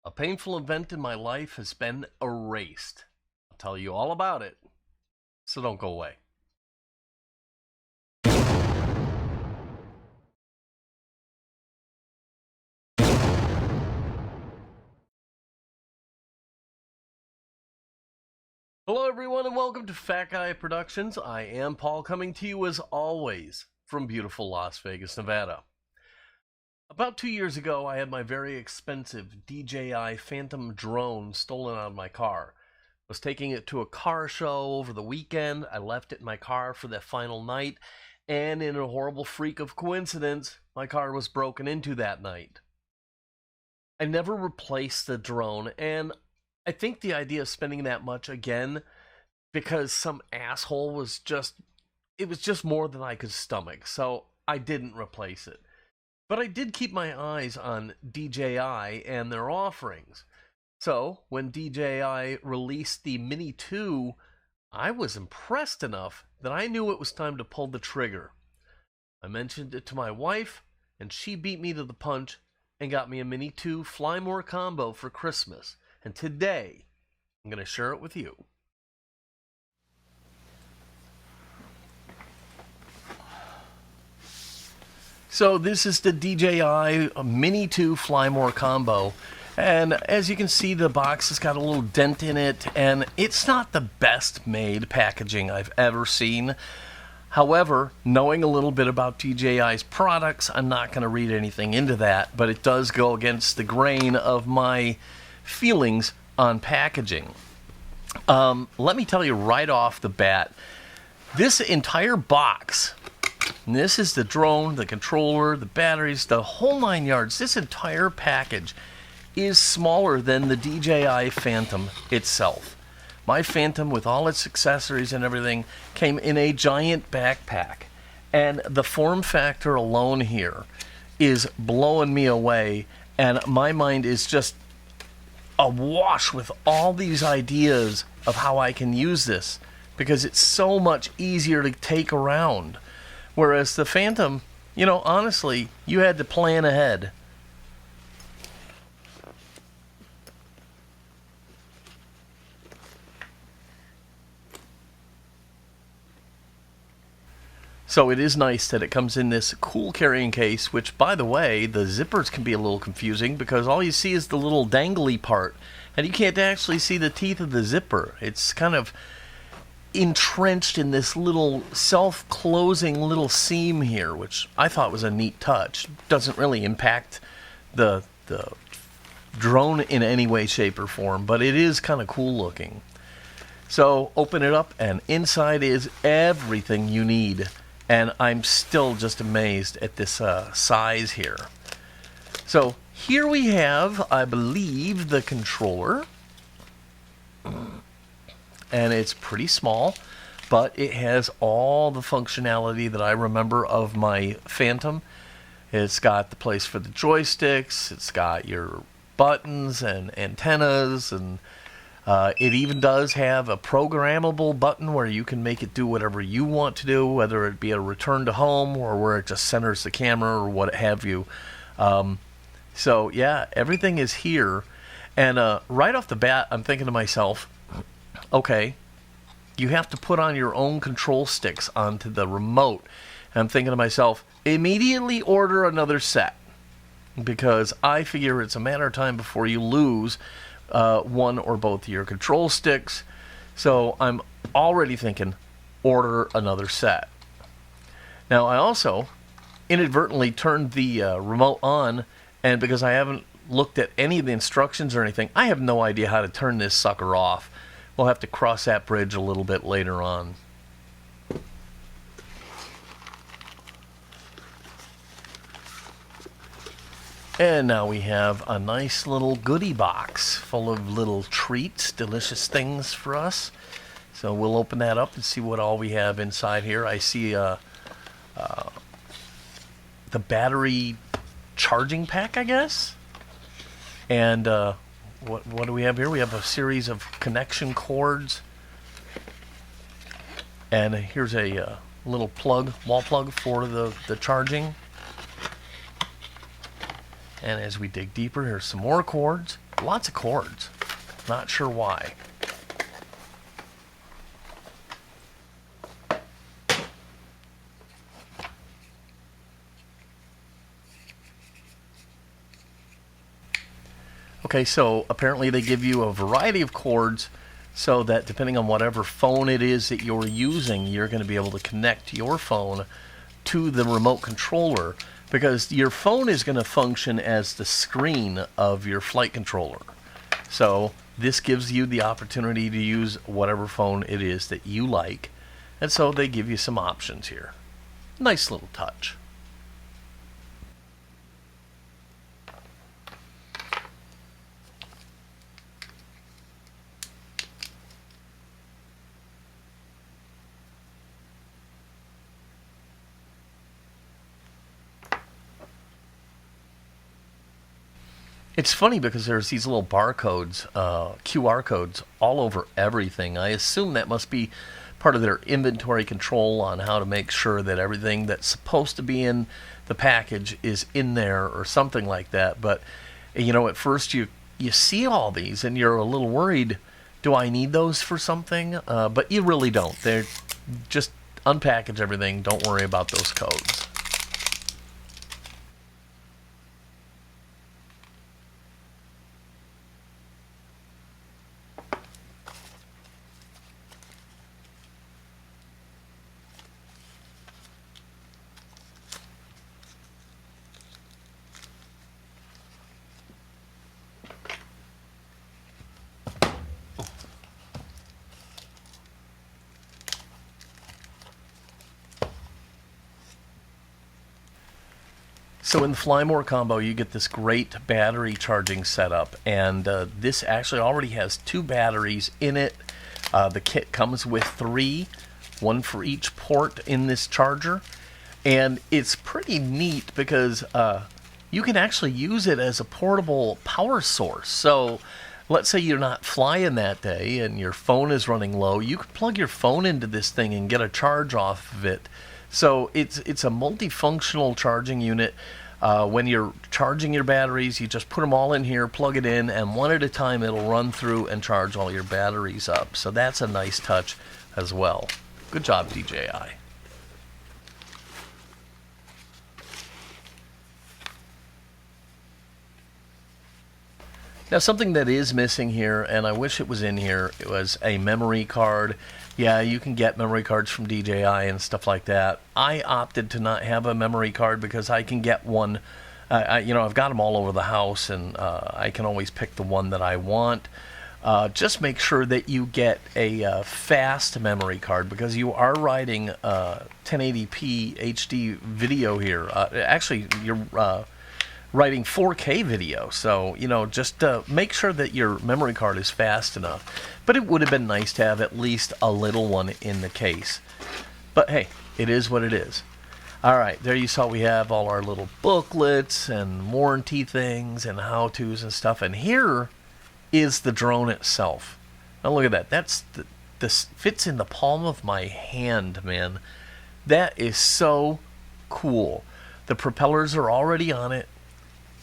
A painful event in my life has been erased. I'll tell you all about it, so don't go away. Hello everyone and welcome to Fat Guy Productions. I am Paul, coming to you as always from beautiful Las Vegas, Nevada. About 2 years ago, I had my very expensive DJI Phantom drone stolen out of my car. I was taking it to a car show over the weekend. I left it in my car for that final night, and in a horrible freak of coincidence, my car was broken into that night. I never replaced the drone, and I think the idea of spending that much again because some asshole was just more than I could stomach, so I didn't replace it. But I did keep my eyes on DJI and their offerings. So when DJI released the Mini 2, I was impressed enough that I knew it was time to pull the trigger. I mentioned it to my wife, and she beat me to the punch and got me a Mini 2 Flymore combo for Christmas. And today, I'm going to share it with you. So this is the DJI Mini 2 Flymore combo. And as you can see, the box has got a little dent in it, and it's not the best made packaging I've ever seen. However, knowing a little bit about DJI's products, I'm not going to read anything into that, but it does go against the grain of my feelings on packaging. Let me tell you right off the bat, this entire box, and this is the drone, the controller, the batteries, the whole 9 yards, this entire package is smaller than the DJI Phantom itself. My Phantom, with all its accessories and everything, came in a giant backpack, and the form factor alone here is blowing me away, and my mind is just awash with all these ideas of how I can use this, because it's so much easier to take around. Whereas the Phantom, honestly, you had to plan ahead. So it is nice that it comes in this cool carrying case, which, by the way, the zippers can be a little confusing because all you see is the little dangly part, and you can't actually see the teeth of the zipper. It's kind of entrenched in this little self-closing little seam here, which I thought was a neat touch. Doesn't really impact the drone in any way, shape, or form, but it is kind of cool looking. So open it up, and inside is everything you need. And I'm still just amazed at this size here. So here we have, I believe, the controller. And it's pretty small, but it has all the functionality that I remember of my Phantom. It's got the place for the joysticks, it's got your buttons and antennas, and it even does have a programmable button where you can make it do whatever you want to do, whether it be a return to home or where it just centers the camera or what have you. So yeah, everything is here. And right off the bat, I'm thinking to myself, okay, you have to put on your own control sticks onto the remote. And I'm thinking to myself, immediately order another set, because I figure it's a matter of time before you lose one or both of your control sticks. So I'm already thinking, order another set. Now I also inadvertently turned the remote on, and because I haven't looked at any of the instructions or anything, I have no idea how to turn this sucker off. We'll have to cross that bridge a little bit later on. And now we have a nice little goodie box full of little treats, delicious things for us. So we'll open that up and see what all we have inside here. I see the battery charging pack, I guess. And what do we have here? We have a series of connection cords. And here's a little plug, wall plug for the charging. And as we dig deeper, here's some more cords. lots of cords. Not sure why. Okay, so apparently they give you a variety of cords so that depending on whatever phone it is that you're using, you're going to be able to connect your phone to the remote controller, because your phone is going to function as the screen of your flight controller. So this gives you the opportunity to use whatever phone it is that you like, and so they give you some options here. Nice little touch. It's funny because there's these little barcodes, QR codes, all over everything. I assume that must be part of their inventory control on how to make sure that everything that's supposed to be in the package is in there or something like that. But, you know, at first you see all these and you're a little worried, do I need those for something? But you really don't. They're just unpackage everything. Don't worry about those codes. So in the Flymore combo, you get this great battery charging setup, and this actually already has 2 batteries in it. The kit comes with 3, one for each port in this charger, and it's pretty neat because you can actually use it as a portable power source. So let's say you're not flying that day and your phone is running low, you can plug your phone into this thing and get a charge off of it. So it's a multifunctional charging unit. When you're charging your batteries, you just put them all in here, plug it in, and one at a time it'll run through and charge all your batteries up. So that's a nice touch as well. Good job, DJI. Now, something that is missing here, and I wish it was in here, it was a memory card. Yeah, you can get memory cards from DJI and stuff like that. I opted to not have a memory card because I can get one. I've got them all over the house, and I can always pick the one that I want. Just make sure that you get a fast memory card, because you are writing 1080p HD video here. Actually, you're writing 4K video, so just make sure that your memory card is fast enough. But it would have been nice to have at least a little one in the case. But hey, it is what it is. Alright, there you saw we have all our little booklets and warranty things and how-tos and stuff, and here is the drone itself. Now look at that. This fits in the palm of my hand, man. That is so cool. The propellers are already on it.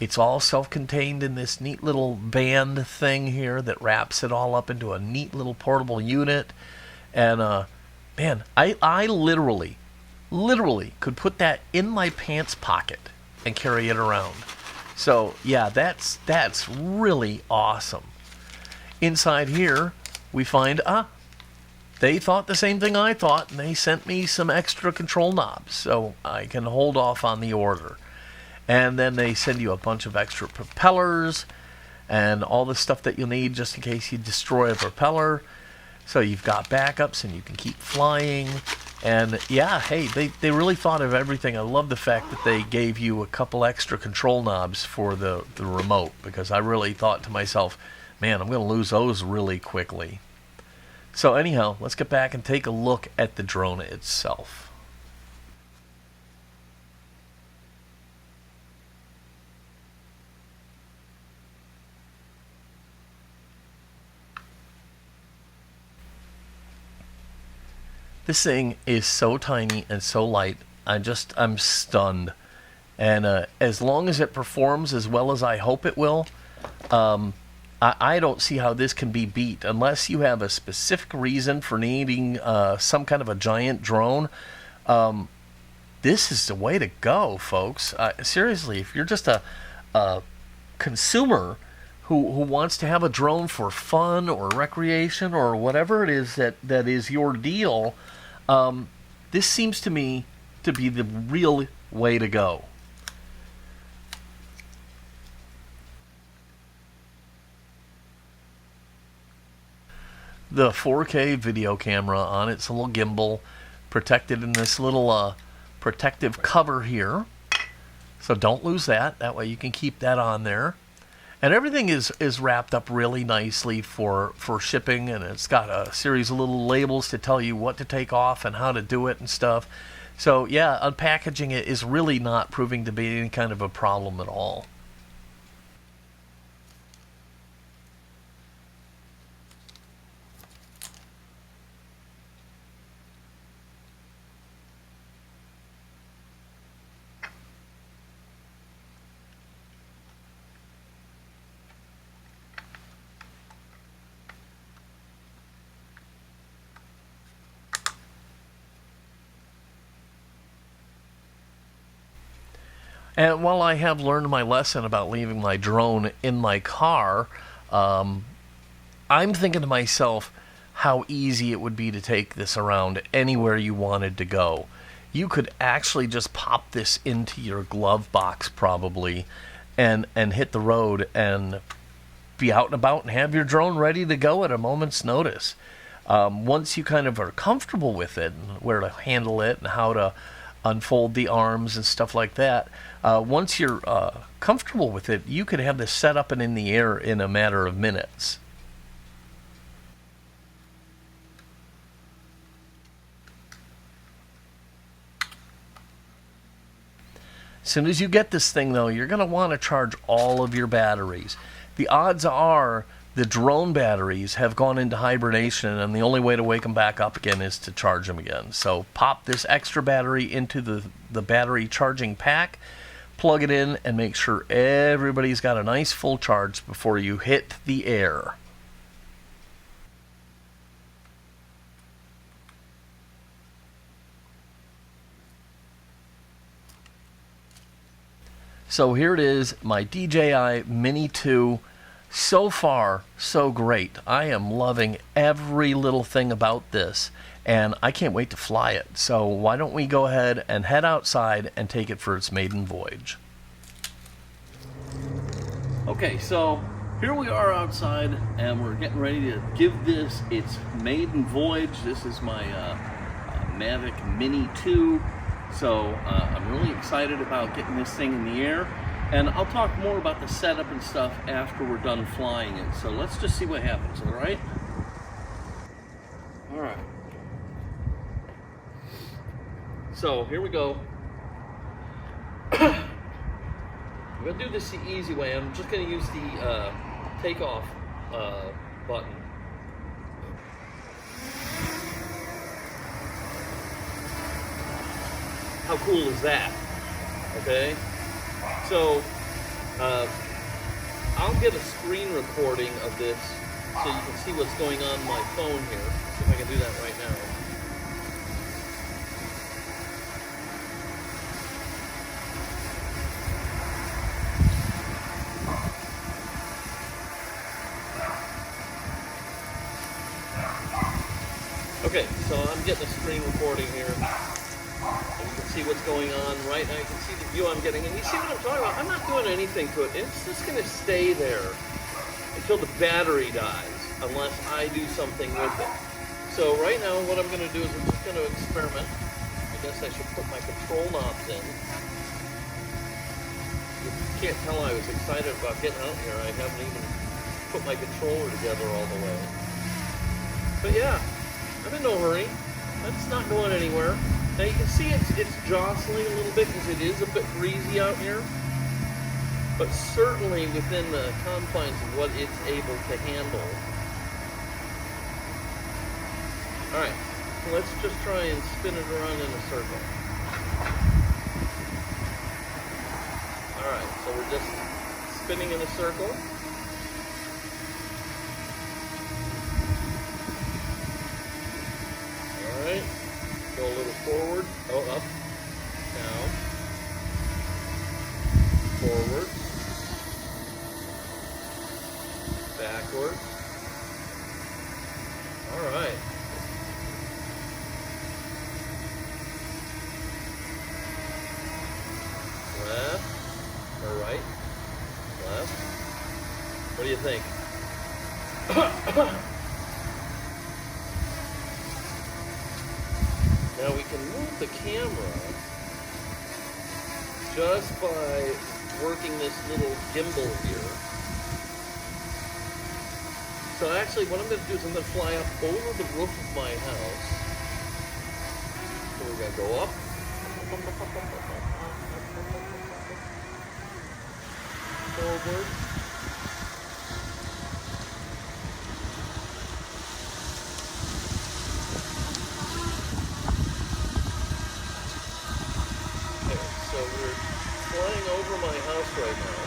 It's all self-contained in this neat little band thing here that wraps it all up into a neat little portable unit. And man, I literally could put that in my pants pocket and carry it around. So yeah, that's really awesome. Inside here we find they thought the same thing I thought, and they sent me some extra control knobs so I can hold off on the order. And then they send you a bunch of extra propellers and all the stuff that you'll need just in case you destroy a propeller. So you've got backups and you can keep flying. And yeah, hey, they really thought of everything. I love the fact that they gave you a couple extra control knobs for the remote, because I really thought to myself, man, I'm going to lose those really quickly. So anyhow, let's get back and take a look at the drone itself. This thing is so tiny and so light. I'm stunned. And as long as it performs as well as I hope it will, I don't see how this can be beat unless you have a specific reason for needing some kind of a giant drone. This is the way to go, folks. Seriously, if you're just a consumer who wants to have a drone for fun or recreation or whatever it is that is your deal, this seems to me to be the real way to go. The 4K video camera on its little gimbal, protected in this little protective cover here. So don't lose that. That way you can keep that on there. And everything is wrapped up really nicely for shipping, and it's got a series of little labels to tell you what to take off and how to do it and stuff. So yeah, unpackaging it is really not proving to be any kind of a problem at all. And while I have learned my lesson about leaving my drone in my car, I'm thinking to myself how easy it would be to take this around anywhere you wanted to go. You could actually just pop this into your glove box probably and hit the road and be out and about and have your drone ready to go at a moment's notice. Once you kind of are comfortable with it and where to handle it and how to unfold the arms and stuff like that, once you're comfortable with it, you could have this set up and in the air in a matter of minutes. As soon as you get this thing, though, you're going to want to charge all of your batteries. The odds are the drone batteries have gone into hibernation, and the only way to wake them back up again is to charge them again. So pop this extra battery into the battery charging pack, plug it in, and make sure everybody's got a nice full charge before you hit the air. So here it is, my DJI Mini 2. So far, so great. I am loving every little thing about this, and I can't wait to fly it. So why don't we go ahead and head outside and take it for its maiden voyage. Okay, so here we are outside, and we're getting ready to give this its maiden voyage. This is my Mavic Mini 2. So I'm really excited about getting this thing in the air, and I'll talk more about the setup and stuff after we're done flying it. So let's just see what happens, all right? All right. So here we go. I'm gonna do this the easy way. I'm just gonna use the takeoff button. How cool is that? Okay, so I'll get a screen recording of this so you can see what's going on my phone here. See if I can do that right now. Okay, so I'm getting a screen recording here. And you can see what's going on right now. You can see the view I'm getting. And you see what I'm talking about? I'm not doing anything to it. It's just going to stay there until the battery dies, unless I do something with it. So right now what I'm going to do is I'm just going to experiment. I guess I should put my control knobs in. You can't tell I was excited about getting out here. I haven't even put my controller together all the way. But yeah, I'm in no hurry. That's not going anywhere. Now you can see it's jostling a little bit because it is a bit breezy out here, but certainly within the confines of what it's able to handle. Alright, so let's just try and spin it around in a circle. Alright, so we're just spinning in a circle. Backward. All right. Left or right? Left. What do you think? Now we can move the camera just by working this little gimbal here. So actually what I'm going to do is I'm going to fly up over the roof of my house. So we're going to go up. Forward. Okay, so we're flying over my house right now.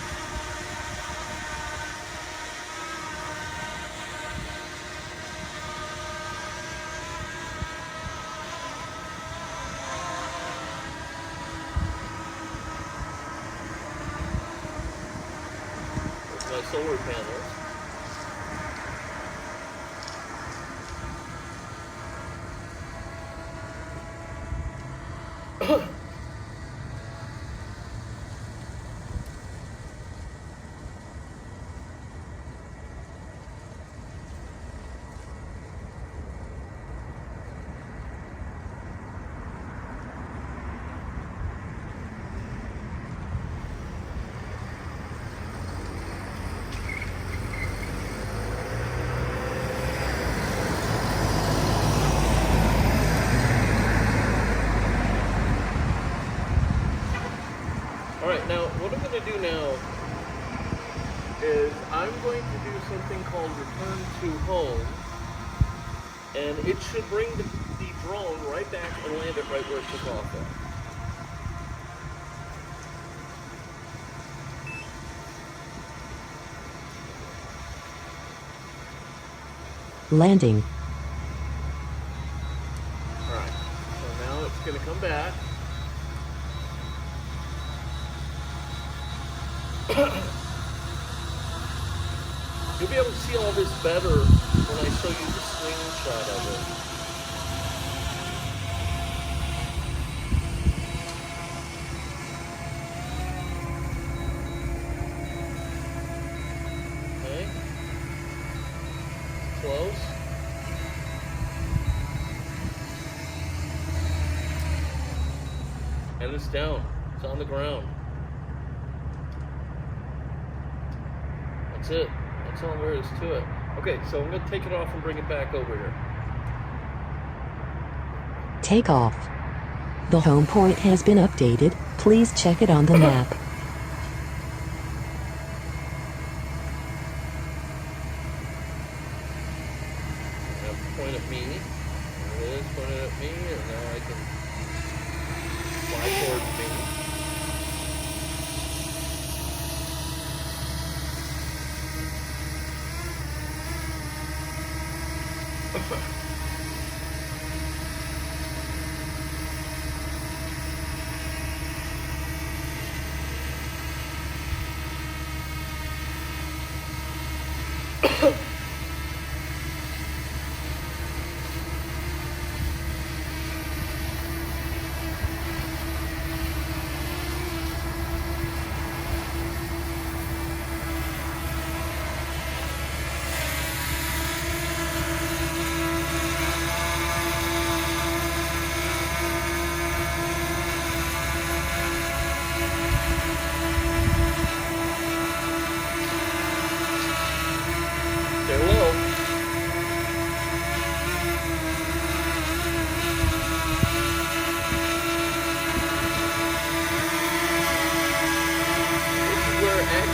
My solar panels. Alright, now what I'm going to do now is I'm going to do something called return to home, and it should bring the drone right back and land it right where it took off at. Landing. Alright, so now it's going to come back. You'll be able to see all this better when I show you the screenshot of it. Okay. Close. And it's down. It's on the ground. That's it. That's all there is to it. Okay, so I'm going to take it off and bring it back over here. Take off. The home point has been updated. Please check it on the map. I have to point at me. There it is, pointed at me, and now I can fly towards me.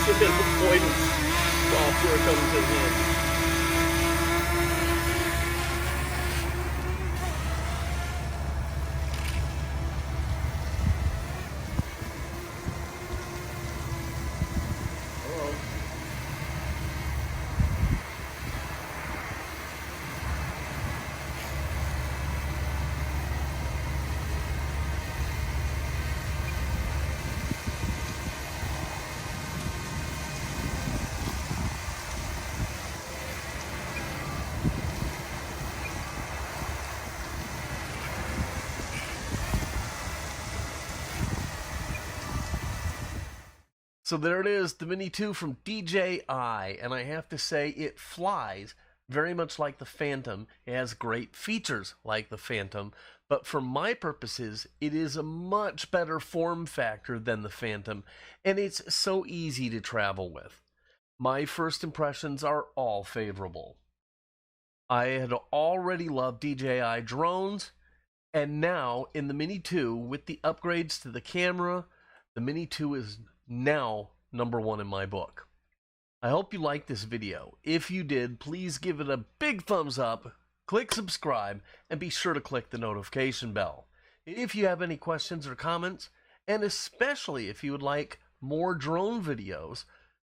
accident avoidance software comes in handy. So there it is, the Mini 2 from DJI, and I have to say it flies very much like the Phantom. It has great features like the Phantom, but for my purposes, it is a much better form factor than the Phantom, and it's so easy to travel with. My first impressions are all favorable. I had already loved DJI drones, and now in the Mini 2, with the upgrades to the camera, the Mini 2 is now #1 in my book. I hope you liked this video. If you did, please give it a big thumbs up, click subscribe, and be sure to click the notification bell. If you have any questions or comments, and especially if you would like more drone videos,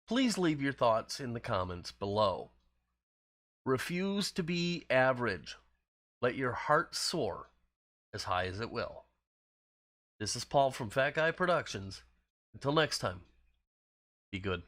please leave your thoughts in the comments below. Refuse to be average. Let your heart soar as high as it will. This is Paul from Fat Guy Productions. Until next time, be good.